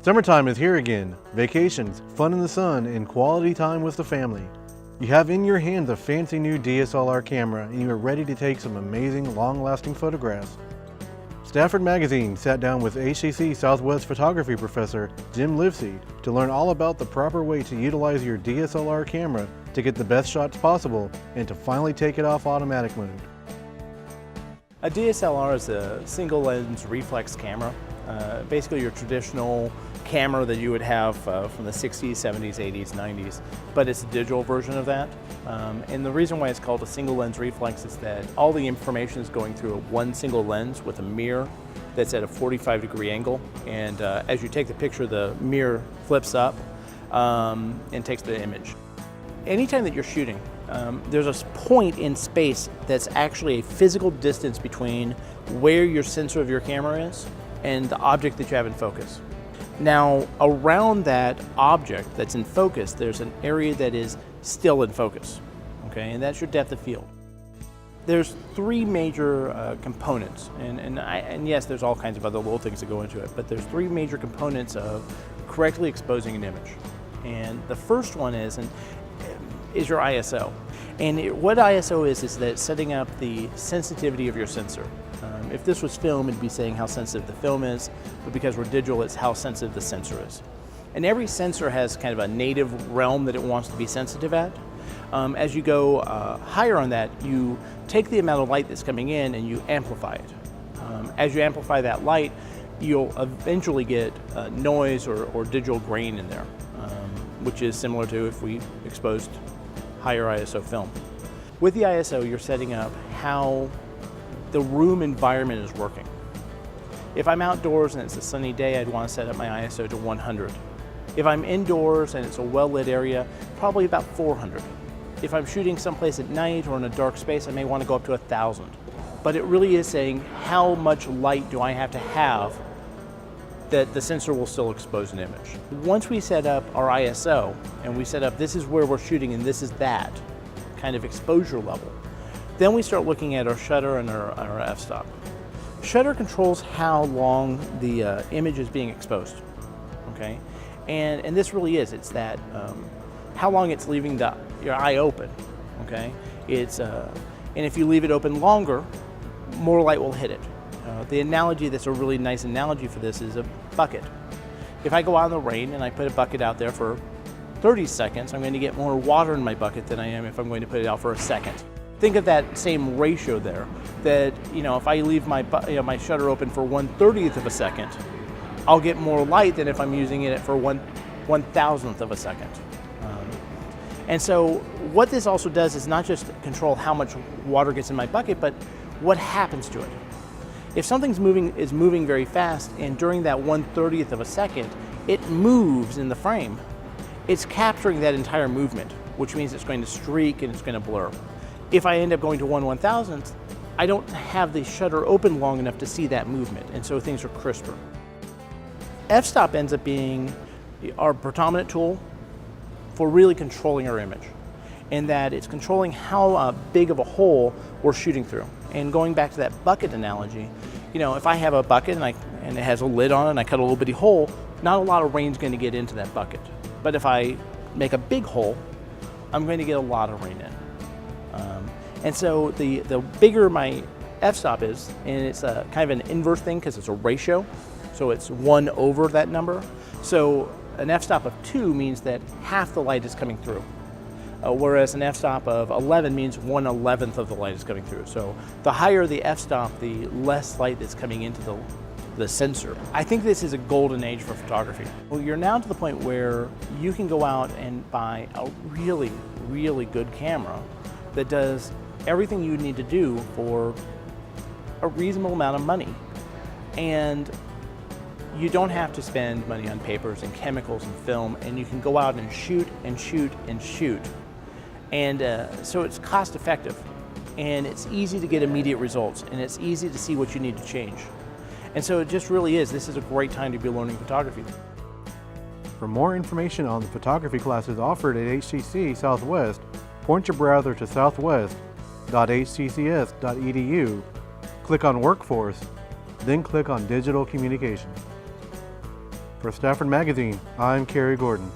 Summertime is here again. Vacations, fun in the sun, and quality time with the family. You have in your hands a fancy new DSLR camera and you are ready to take some amazing, long-lasting photographs. Stafford Magazine sat down with HCC Southwest photography professor Jim Livesey to learn all about the proper way to utilize your DSLR camera to get the best shots possible and to finally take it off automatic mode. A DSLR is a single lens reflex camera. Basically your traditional camera that you would have from the 60s, 70s, 80s, 90s, but it's a digital version of that. And the reason why it's called a single lens reflex is that all the information is going through one single lens with a mirror that's at a 45-degree angle. And as you take the picture, the mirror flips up and takes the image. Anytime that you're shooting, there's a point in space that's actually a physical distance between where your sensor of your camera is and the object that you have in focus. Now, around that object that's in focus, there's an area that is still in focus, okay, and that's your depth of field. There's three major components, and yes, there's all kinds of other little things that go into it, but there's three major components of correctly exposing an image. And the first one is your ISO. And what ISO is that it's setting up the sensitivity of your sensor. If this was film, it'd be saying how sensitive the film is, but because we're digital, it's how sensitive the sensor is. And every sensor has kind of a native realm that it wants to be sensitive at. As you go higher on that, you take the amount of light that's coming in and you amplify it. As you amplify that light, you'll eventually get noise or digital grain in there, which is similar to if we exposed higher ISO film. With the ISO, you're setting up how the room environment is working. If I'm outdoors and it's a sunny day, I'd want to set up my ISO to 100. If I'm indoors and it's a well-lit area, probably about 400. If I'm shooting someplace at night or in a dark space, I may want to go up to 1,000. But it really is saying how much light do I have to have that the sensor will still expose an image. Once we set up our ISO and we set up this is where we're shooting and this is that kind of exposure level, then we start looking at our shutter and our f-stop. Shutter controls how long the image is being exposed, okay? And this really is, it's that how long it's leaving your eye open, okay? And if you leave it open longer, more light will hit it. The analogy that's a really nice analogy for this is a bucket. If I go out in the rain and I put a bucket out there for 30 seconds, I'm going to get more water in my bucket than I am if I'm going to put it out for a second. Think of that same ratio there, that if I leave my shutter open for 1/30th of a second, I'll get more light than if I'm using it for 1/1000th of a second. And so what this also does is not just control how much water gets in my bucket, but what happens to it. If something's is moving very fast and during that 1/30th of a second, it moves in the frame, it's capturing that entire movement, which means it's going to streak and it's going to blur. If I end up going to 1/1000th, I don't have the shutter open long enough to see that movement, and so things are crisper. F-stop ends up being our predominant tool for really controlling our image, in that it's controlling how big of a hole we're shooting through. And going back to that bucket analogy, if I have a bucket and it has a lid on it and I cut a little bitty hole, not a lot of rain's going to get into that bucket. But if I make a big hole, I'm going to get a lot of rain in. And so the bigger my f-stop is, and it's a kind of an inverse thing because it's a ratio, so it's 1 over that number. So an f-stop of 2 means that half the light is coming through. Whereas an f-stop of 11 means 1/11th of the light is coming through. So the higher the f-stop, the less light that's coming into the sensor. I think this is a golden age for photography. Well, you're now to the point where you can go out and buy a really, really good camera that does everything you need to do for a reasonable amount of money. And you don't have to spend money on papers and chemicals and film, and you can go out and shoot and shoot and shoot. And so it's cost effective, and it's easy to get immediate results, and it's easy to see what you need to change. And so it just really is, this is a great time to be learning photography. For more information on the photography classes offered at HCC Southwest, point your browser to southwest.hccs.edu, click on Workforce, then click on Digital Communication. For Stafford Magazine, I'm Cary Gordon.